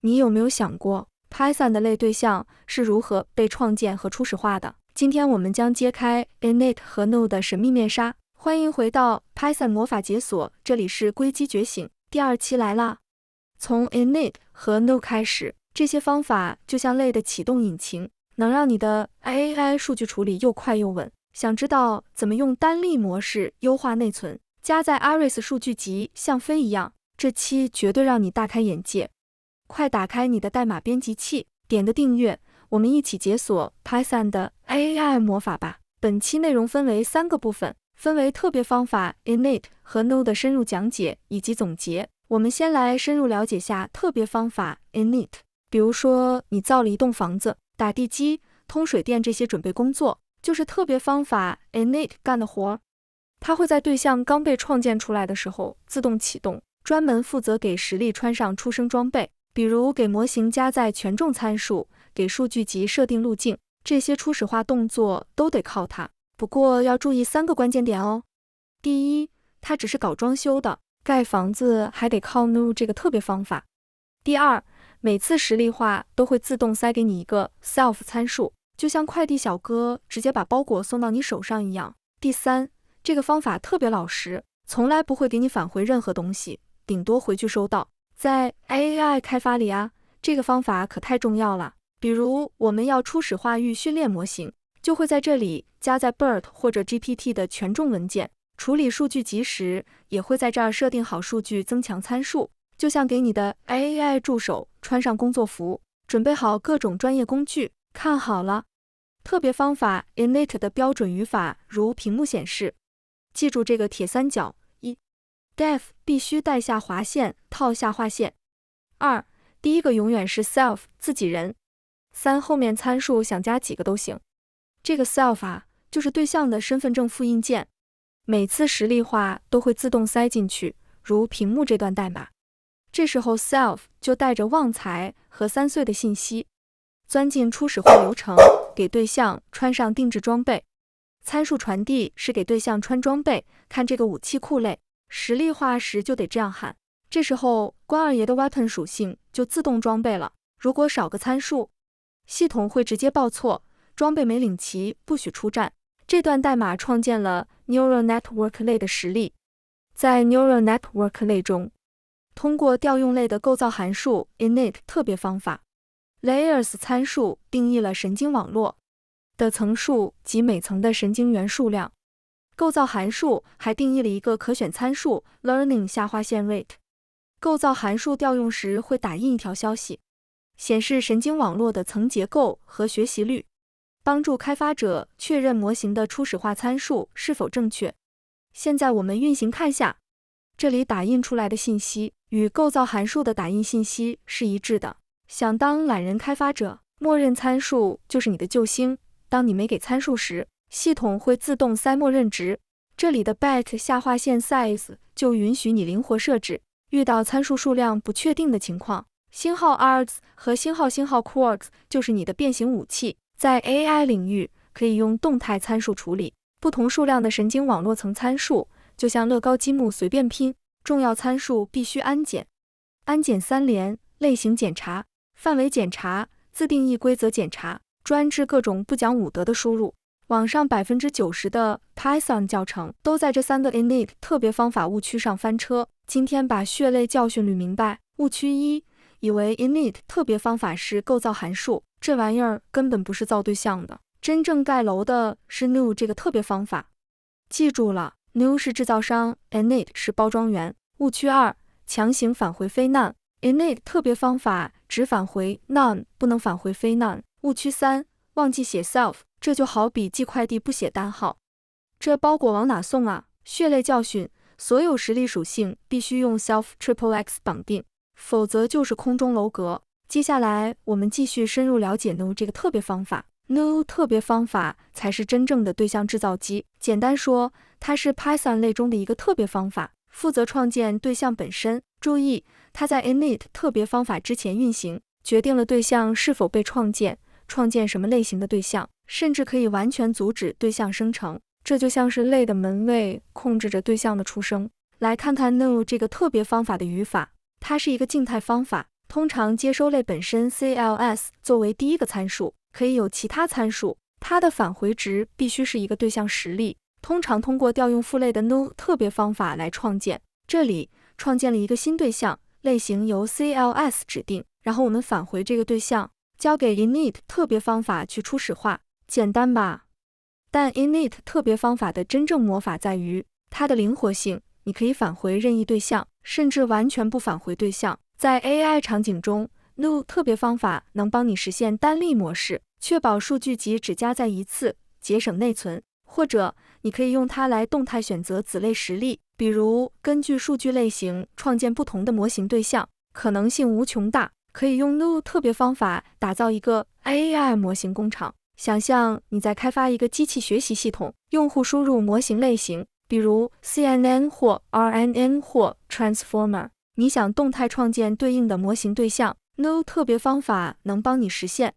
你有没有想过 Python 的类对象是如何被创建和初始化的？今天我们将揭开 init 和 no 的神秘面纱。欢迎回到 Python 魔法解锁，这里是硅基觉醒第2期来啦。从 init 和 no 开始，这些方法就像类的启动引擎，能让你的 AI 数据处理又快又稳。想知道怎么用单例模式优化内存，加在 Aris 数据集像飞一样？这期绝对让你大开眼界。快打开你的代码编辑器，点个订阅，我们一起解锁 Python 的 AI 魔法吧。本期内容分为3个部分，分为特别方法 init 和 no 的深入讲解以及总结。我们先来深入了解下特别方法 init。比如说你造了一栋房子，打地基、通水电这些准备工作，就是特别方法 init 干的活。它会在对象刚被创建出来的时候自动启动，专门负责给实例穿上出生装备，比如给模型加载权重参数，给数据集设定路径，这些初始化动作都得靠它。不过要注意3个关键点哦。第一，它只是搞装修的，盖房子还得靠 no 这个特别方法。第二，每次实例化都会自动塞给你一个 self 参数，就像快递小哥直接把包裹送到你手上一样。第三，这个方法特别老实，从来不会给你返回任何东西，顶多回去收到。在 AI 开发里啊，这个方法可太重要了。比如我们要初始化预训练模型，就会在这里加载 BERT 或者 GPT 的权重文件，处理数据集时也会在这儿设定好数据增强参数，就像给你的 AI 助手穿上工作服，准备好各种专业工具。看好了，特别方法 init 的标准语法如屏幕显示。记住这个铁三角：1. def 必须带下划线套下划线。2. 第一个永远是 self 自己人。3. 后面参数想加几个都行。这个 self 啊，就是对象的身份证复印件，每次实例化都会自动塞进去，如屏幕这段代码。这时候 self 就带着旺财和3岁的信息，钻进初始化流程，给对象穿上定制装备。参数传递是给对象穿装备，看这个武器库类，实例化时就得这样喊。这时候关二爷的 weapon 属性就自动装备了，如果少个参数，系统会直接报错，装备没领齐，不许出战。这段代码创建了 Neural Network 类的实例。在 Neural Network 类中，通过调用类的构造函数 init 特别方法 layers 参数定义了神经网络的层数及每层的神经元数量。构造函数还定义了一个可选参数 learning 下划线 rate。构造函数调用时会打印一条消息，显示神经网络的层结构和学习率，帮助开发者确认模型的初始化参数是否正确。现在我们运行看下，这里打印出来的信息与构造函数的打印信息是一致的。想当懒人开发者，默认参数就是你的救星。当你没给参数时，系统会自动塞默认值。这里的 byte 下划线 size 就允许你灵活设置，遇到参数数量不确定的情况，星号 args 和星号 quarks 就是你的变形武器。在 AI 领域，可以用动态参数处理不同数量的神经网络层参数，就像乐高积木随便拼。重要参数必须安检，安检3连：类型检查、范围检查、自定义规则检查，专治各种不讲武德的输入。网上 90% 的 Python 教程都在这3个 init 特别方法误区上翻车。今天把血泪教训捋明白。误区1，以为 init 特别方法是构造函数，这玩意儿根本不是造对象的，真正盖楼的是 no 这个特别方法。记住了， no 是制造商， init 是包装员。误区2，强行返回非 none， init 特别方法只返回 none， 不能返回非 none。误区3，忘记写 self， 这就好比寄快递不写单号，这包裹往哪送啊？血泪教训，所有实例属性必须用 self XXX 绑定，否则就是空中楼阁。接下来我们继续深入了解 no 这个特别方法。no 特别方法才是真正的对象制造机。简单说，它是 Python 类中的一个特别方法，负责创建对象本身。注意，它在 init 特别方法之前运行，决定了对象是否被创建，创建什么类型的对象，甚至可以完全阻止对象生成。这就像是类的门卫控制着对象的出生。来看看 no 这个特别方法的语法，它是一个静态方法，通常接收类本身 CLS 作为第一个参数，可以有其他参数，它的返回值必须是一个对象实例，通常通过调用父类的 no 特别方法来创建。这里创建了一个新对象，类型由 CLS 指定，然后我们返回这个对象，交给 init 特别方法去初始化，简单吧？但 init 特别方法的真正魔法在于它的灵活性，你可以返回任意对象，甚至完全不返回对象。在 AI 场景中 no 特别方法能帮你实现单例模式，确保数据集只加载一次，节省内存。或者你可以用它来动态选择子类实例，比如根据数据类型创建不同的模型对象，可能性无穷大。可以用 no 特别方法打造一个 AI 模型工厂。想象你在开发一个机器学习系统，用户输入模型类型，比如 CNN 或 RNN 或 Transformer， 你想动态创建对应的模型对象， no 特别方法能帮你实现。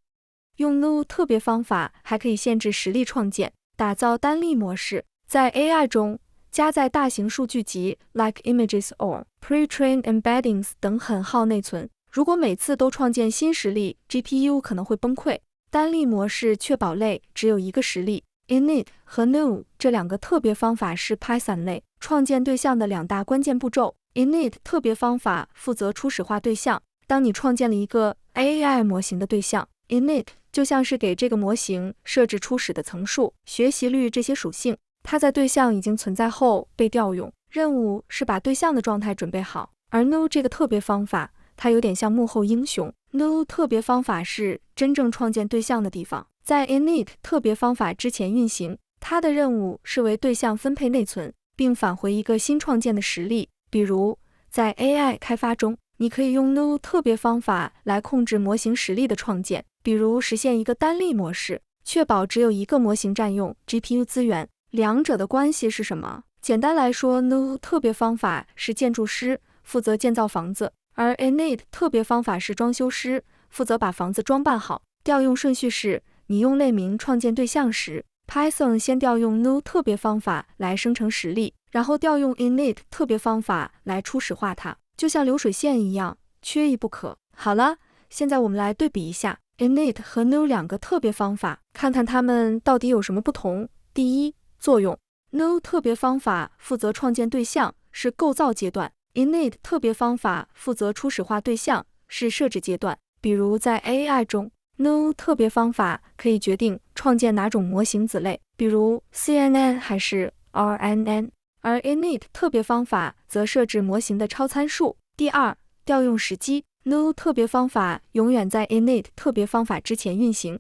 用 no 特别方法还可以限制实例创建，打造单例模式。在 AI 中，加载大型数据集 like images or pre-trained embeddings 等很耗内存，如果每次都创建新实例 ，GPU 可能会崩溃。单例模式确保类只有一个实例。init 和 no 这两个特别方法是 Python 类创建对象的两大关键步骤。init 特别方法负责初始化对象，当你创建了一个 AI 模型的对象， init 就像是给这个模型设置初始的层数、学习率这些属性，它在对象已经存在后被调用，任务是把对象的状态准备好。而 no 这个特别方法，它有点像幕后英雄。no 特别方法是真正创建对象的地方，在 init 特别方法之前运行，它的任务是为对象分配内存，并返回一个新创建的实例。比如在 AI 开发中，你可以用 no 特别方法来控制模型实例的创建，比如实现一个单例模式，确保只有一个模型占用 GPU 资源。两者的关系是什么？简单来说， no 特别方法是建筑师，负责建造房子，而 init 特别方法是装修师，负责把房子装扮好。调用顺序是，你用类名创建对象时， Python 先调用 no 特别方法来生成实例，然后调用 init 特别方法来初始化它，就像流水线一样，缺一不可。好了，现在我们来对比一下 init 和 no 两个特别方法，看看它们到底有什么不同。第一，作用。 no 特别方法负责创建对象，是构造阶段。init 特别方法负责初始化对象，是设置阶段。比如在 AI 中， no 特别方法可以决定创建哪种模型子类，比如 CNN 还是 RNN， 而 init 特别方法则设置模型的超参数。第二，调用时机。 no 特别方法永远在 init 特别方法之前运行，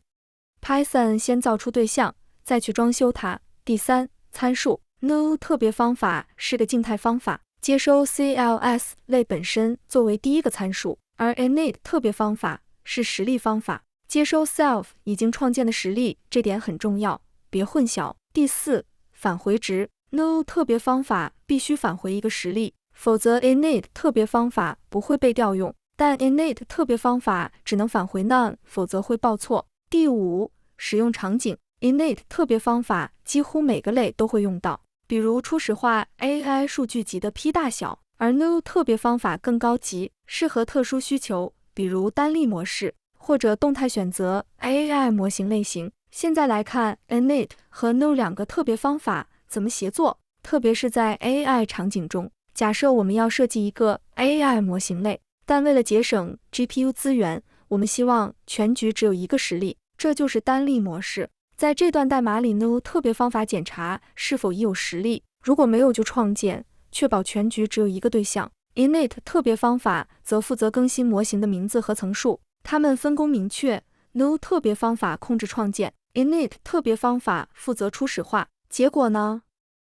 Python 先造出对象，再去装修它。第三，参数。 no 特别方法是个静态方法，接收 CLS 类本身作为第一个参数，而 init 特别方法是实例方法，接收 self 已经创建的实例，这点很重要，别混淆。第四，返回值。 no 特别方法必须返回一个实例，否则 init 特别方法不会被调用，但 init 特别方法只能返回 none， 否则会报错。第五，使用场景。 init 特别方法几乎每个类都会用到，比如初始化 AI 数据集的 P 大小，而 no 特别方法更高级，适合特殊需求，比如单例模式，或者动态选择 AI 模型类型。现在来看 init 和 no 两个特别方法怎么协作，特别是在 AI 场景中。假设我们要设计一个 AI 模型类，但为了节省 GPU 资源，我们希望全局只有一个实例，这就是单例模式。在这段代码里 no 特别方法检查是否已有实例，如果没有就创建，确保全局只有一个对象。init 特别方法则负责更新模型的名字和层数，它们分工明确。no 特别方法控制创建， init 特别方法负责初始化。结果呢？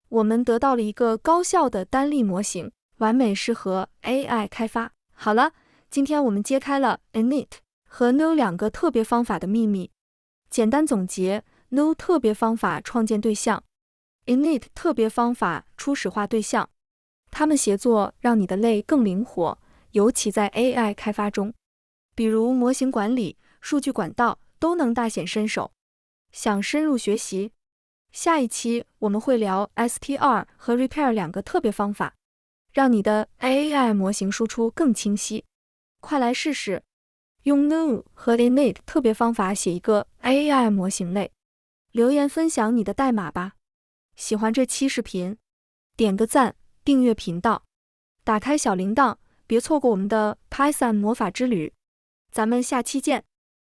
我们得到了一个高效的单例模型，完美适合 AI 开发。好了，今天我们揭开了 init 和 no 两个特别方法的秘密。简单总结， no 特别方法创建对象， init 特别方法初始化对象，它们协作让你的类更灵活，尤其在 AI 开发中，比如模型管理、数据管道都能大显身手。想深入学习？下一期我们会聊 str 和 repair 两个特别方法，让你的 AI 模型输出更清晰。快来试试，用 Node 和 Init 特别方法写一个 AI 模型类。留言分享你的代码吧。喜欢这期视频，点个赞，订阅频道，打开小铃铛，别错过我们的 Python 魔法之旅。咱们下期见。